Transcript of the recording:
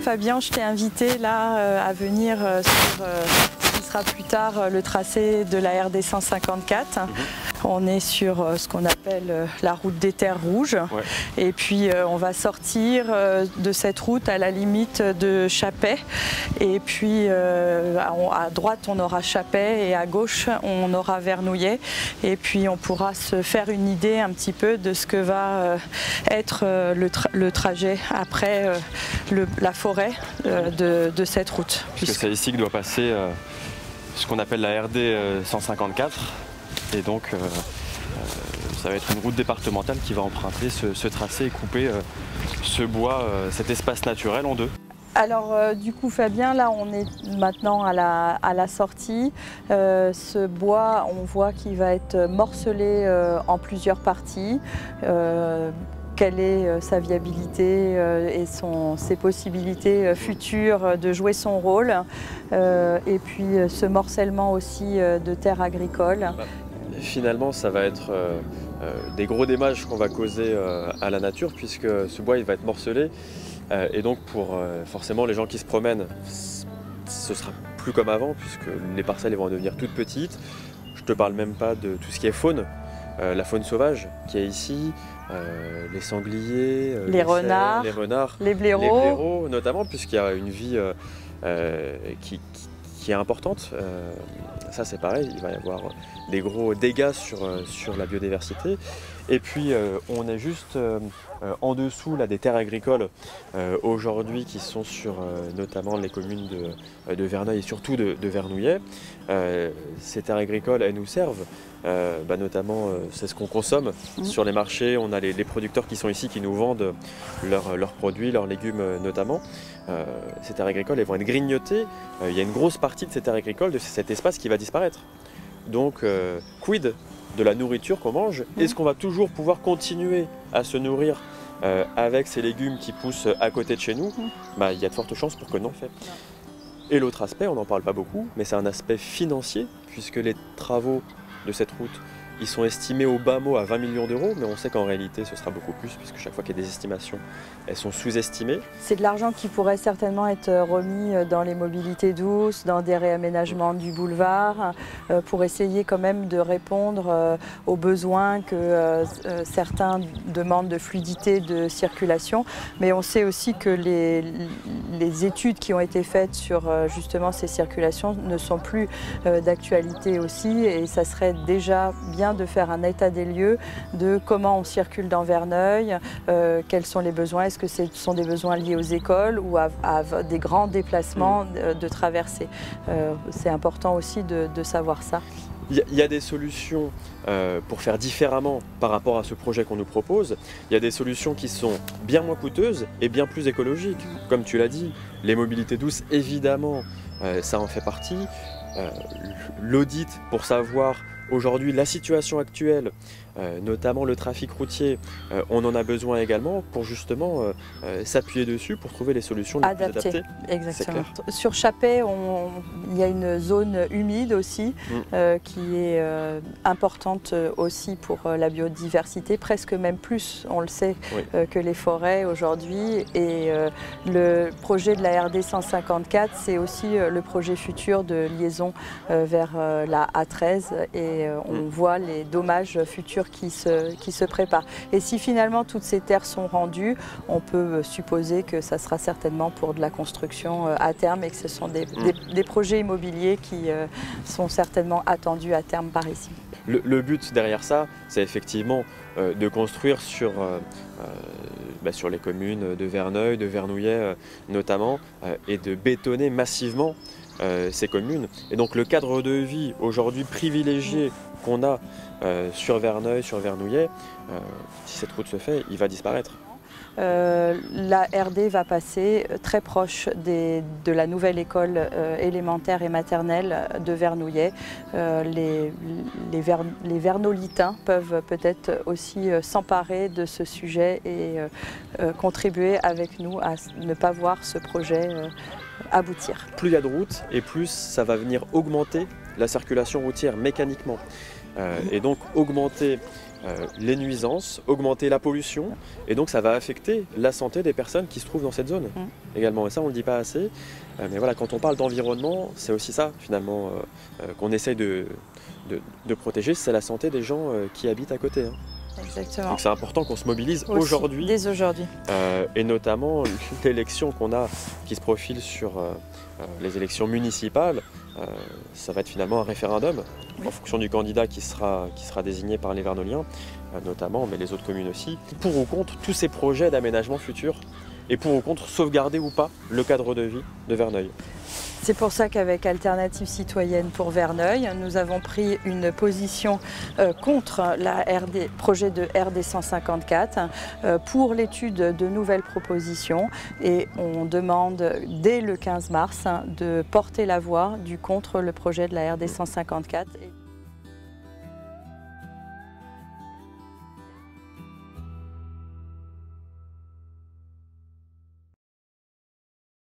Fabien, je t'ai invité là à venir sur ce qui sera plus tard le tracé de la RD 154. On est sur ce qu'on appelle la route des terres rouges. Ouais. Et puis on va sortir de cette route à la limite de Chappey. Et puis à droite on aura Chappey et à gauche on aura Vernouillet. Et puis on pourra se faire une idée un petit peu de ce que va être le trajet après la forêt de cette route. Puisque c'est ici que doit passer ce qu'on appelle la RD 154. Et donc ça va être une route départementale qui va emprunter ce tracé et couper ce bois, cet espace naturel en deux. Alors du coup Fabien, là on est maintenant à la sortie. Ce bois, on voit qu'il va être morcelé en plusieurs parties. Quelle est sa viabilité et ses possibilités futures de jouer son rôle. Et puis ce morcellement aussi de terres agricoles. Finalement, ça va être des gros dommages qu'on va causer à la nature, puisque ce bois il va être morcelé. Et donc pour forcément les gens qui se promènent, ce sera plus comme avant, puisque les parcelles vont devenir toutes petites. Je ne te parle même pas de tout ce qui est faune, la faune sauvage qui est ici, les sangliers, les renards, les blaireaux notamment, puisqu'il y a une vie qui est importante. Ça c'est pareil, il va y avoir des gros dégâts sur la biodiversité. Et puis on est juste en dessous là, des terres agricoles aujourd'hui qui sont sur notamment les communes de Verneuil et surtout de Vernouillet. Ces terres agricoles, elles nous servent, notamment c'est ce qu'on consomme sur les marchés. On a les producteurs qui sont ici qui nous vendent leurs produits, leurs légumes notamment. Ces terres agricoles, elles vont être grignotées. Il y a une grosse partie de ces terres agricoles, de cet espace qui va disparaître. Donc quid de la nourriture qu'on mange? Est-ce qu'on va toujours pouvoir continuer à se nourrir avec ces légumes qui poussent à côté de chez nous? Il y a de fortes chances pour que non, en fait. Et l'autre aspect, on n'en parle pas beaucoup, mais c'est un aspect financier, puisque les travaux de cette route, ils sont estimés au bas mot à 20 millions d'euros, mais on sait qu'en réalité ce sera beaucoup plus, puisque chaque fois qu'il y a des estimations, elles sont sous-estimées. C'est de l'argent qui pourrait certainement être remis dans les mobilités douces, dans des réaménagements du boulevard, pour essayer quand même de répondre aux besoins que certains demandent de fluidité de circulation. Mais on sait aussi que les études qui ont été faites sur justement ces circulations ne sont plus d'actualité aussi, et ça serait déjà bien de faire un état des lieux de comment on circule dans Verneuil, quels sont les besoins, est-ce que ce sont des besoins liés aux écoles ou à des grands déplacements de traversée. C'est important aussi de savoir ça. Il y a des solutions pour faire différemment par rapport à ce projet qu'on nous propose. Il y a des solutions qui sont bien moins coûteuses et bien plus écologiques. Comme tu l'as dit, les mobilités douces, évidemment, ça en fait partie. L'audit pour savoir aujourd'hui la situation actuelle, notamment le trafic routier, on en a besoin également pour justement s'appuyer dessus pour trouver les solutions les plus adaptées. Exactement. Sur Chappey, il y a une zone humide aussi qui est importante aussi pour la biodiversité, presque même plus, on le sait, que les forêts aujourd'hui. Et le projet de la RD 154, c'est aussi le projet futur de liaison vers la A13 et on voit les dommages futurs qui se préparent. Et si finalement toutes ces terres sont rendues, on peut supposer que ça sera certainement pour de la construction à terme et que ce sont des projets immobiliers qui sont certainement attendus à terme par ici. Le but derrière ça, c'est effectivement de construire sur les communes de Verneuil, de Vernouillet notamment, et de bétonner massivement ces communes. Et donc le cadre de vie aujourd'hui privilégié qu'on a sur Verneuil, sur Vernouillet, si cette route se fait, il va disparaître. La RD va passer très proche de la nouvelle école élémentaire et maternelle de Vernouillet. Les Vernolitains peuvent peut-être aussi s'emparer de ce sujet et contribuer avec nous à ne pas voir ce projet aboutir. Plus il y a de routes et plus ça va venir augmenter la circulation routière mécaniquement. Et donc augmenter les nuisances, augmenter la pollution, et donc ça va affecter la santé des personnes qui se trouvent dans cette zone également. Et ça, on ne le dit pas assez. Mais voilà, quand on parle d'environnement, c'est aussi ça finalement qu'on essaye de protéger, c'est la santé des gens qui habitent à côté. Exactement. Donc c'est important qu'on se mobilise aujourd'hui. Dès aujourd'hui. Et notamment l'élection qu'on a qui se profile sur les élections municipales, ça va être finalement un référendum en fonction du candidat qui sera désigné par les Vernoliens, notamment, mais les autres communes aussi, pour ou contre tous ces projets d'aménagement futur et pour ou contre sauvegarder ou pas le cadre de vie de Verneuil. C'est pour ça qu'avec Alternative Citoyenne pour Verneuil, nous avons pris une position contre le projet de RD 154 pour l'étude de nouvelles propositions, et on demande dès le 15 mars de porter la voix contre le projet de la RD 154.